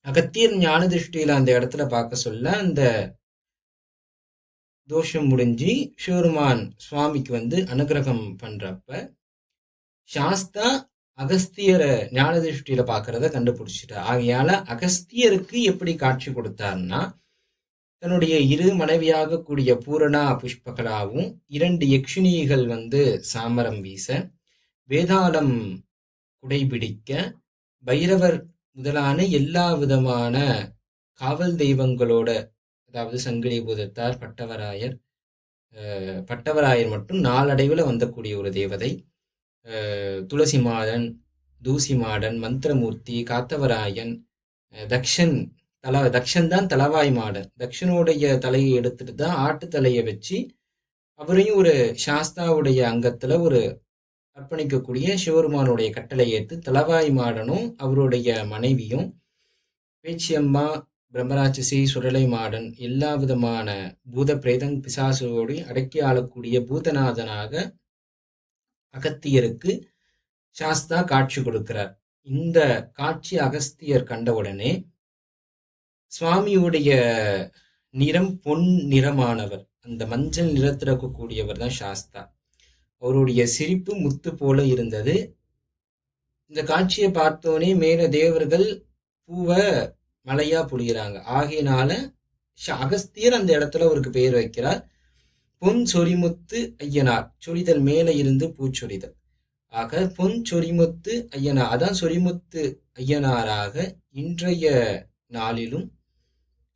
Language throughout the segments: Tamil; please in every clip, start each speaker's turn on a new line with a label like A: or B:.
A: அகத்தியர் ஞான திருஷ்டியில அந்த இடத்துல பார்க்க சொல்ல அந்த தோஷம் முடிஞ்சு சிவருமான் சுவாமிக்கு அனுகிரகம் பண்றப்ப சாஸ்தா அகஸ்தியரை ஞான திருஷ்டியில பாக்குறத கண்டுபிடிச்சிட்டார். ஆகையால அகஸ்தியருக்கு எப்படி காட்சி கொடுத்தார்னா, தன்னுடைய இரு மனைவியாக கூடிய பூரணா புஷ்பகலாவும் 2 யக்ஷினிகள் சாமரம் வீச, வேதாளம் குடைபிடிக்க, பைரவர் முதலான எல்லா விதமான காவல் தெய்வங்களோட, அதாவது சங்கிலி பூதத்தார், பட்டவராயர் மட்டும் நாளடைவில் வந்தக்கூடிய ஒரு தேவதை, துளசி மாடன், தூசி மாடன், மந்திரமூர்த்தி, காத்தவராயன், தக்ஷன் தக்ஷன் தான் தலவாய் மாடன். தக்ஷனுடைய தலையை எடுத்துட்டு தான் ஆட்டு தலையை வச்சு அவரையும் ஒரு சாஸ்தாவுடைய அங்கத்துல ஒரு அர்ப்பணிக்கக்கூடிய சிவருமானுடைய கட்டளை ஏற்று தலவாய் மாடனும் அவருடைய மனைவியும் பேச்சியம்மா, பிரம்மராட்சசி, சுரலை மாடன் எல்லா விதமான பூத பிரேதம் பிசாசோடு அடக்கி ஆளக்கூடிய பூதநாதனாக அகத்தியருக்கு சாஸ்தா காட்சி கொடுக்கிறார். இந்த காட்சி அகஸ்தியர் கண்டவுடனே சுவாமியுடைய நிறம் பொன் நிறமானவர், அந்த மஞ்சள் நிறத்தில் இருக்கக்கூடியவர் தான் சாஸ்தா. அவருடைய சிரிப்பு முத்து போல இருந்தது. இந்த காட்சியை பார்த்தோன்னே மேல தேவர்கள் பூவை மலையா பொழிகிறாங்க. ஆகையினால அகஸ்தியர் அந்த இடத்துல அவருக்கு பெயர் வைக்கிறார், பொன் சொரிமுத்து ஐயனார். சொரிதல் மேல இருந்து பூச்சொரிதல். ஆக பொன் சொரிமுத்து ஐயனார், அதான் சொரிமுத்து ஐயனாராக இன்றைய நாளிலும்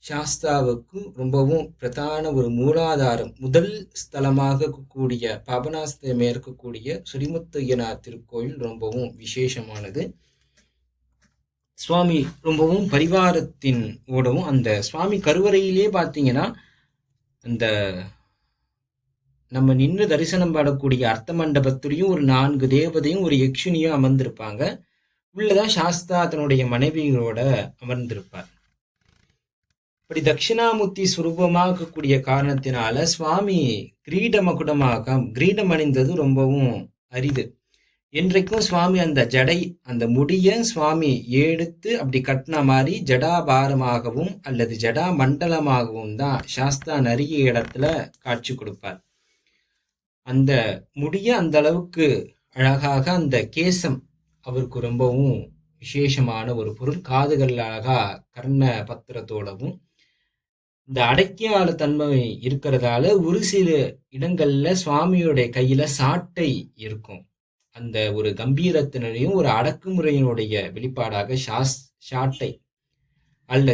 A: சாஸ்தாவுக்கு ரொம்பவும் பிரதான ஒரு மூலாதாரம், முதல் ஸ்தலமாக கூடிய பாபநாசத்தை இருக்கக்கூடிய சொரிமுத்து ஐயனார் திருக்கோயில் ரொம்பவும் விசேஷமானது. சுவாமி ரொம்பவும் பரிவாரத்தின் ஓடவும், அந்த சுவாமி கருவறையிலே பார்த்தீங்கன்னா அந்த நம்ம நின்று தரிசனம் பாடக்கூடிய அர்த்த மண்டபத்திலையும் ஒரு 4 தேவதையும் ஒரு யக்ஷினியும் அமர்ந்திருப்பாங்க. உள்ளதான் சாஸ்தா தன்னுடைய மனைவிகளோட அமர்ந்திருப்பார். இப்படி தட்சிணாமூர்த்தி சுரூபமாக கூடிய காரணத்தினால சுவாமி கிரீடம் அணிந்தது ரொம்பவும் அரிது. என்றைக்கும் சுவாமி அந்த ஜடை, அந்த முடிய சுவாமி எடுத்து அப்படி கட்டின மாதிரி ஜடாபாரமாகவும் அல்லது ஜடா மண்டலமாகவும் தான் சாஸ்தா நிறைய இடத்துல காட்சி கொடுப்பார். அந்த முடிய அந்த அளவுக்கு அழகாக, அந்த கேசம் அவருக்கு ரொம்பவும் விசேஷமான ஒரு பொருள். காதுகள் அழகா கர்ண பத்திரத்தோடவும் இந்த அடக்கியாள தன்மை இருக்கிறதால ஒரு சில இடங்கள்ல சுவாமியோட கையில சாட்டை இருக்கும். அந்த ஒரு கம்பீரத்தினையும் ஒரு அடக்குமுறையினுடைய வெளிப்பாடாக சாட்டை அல்லது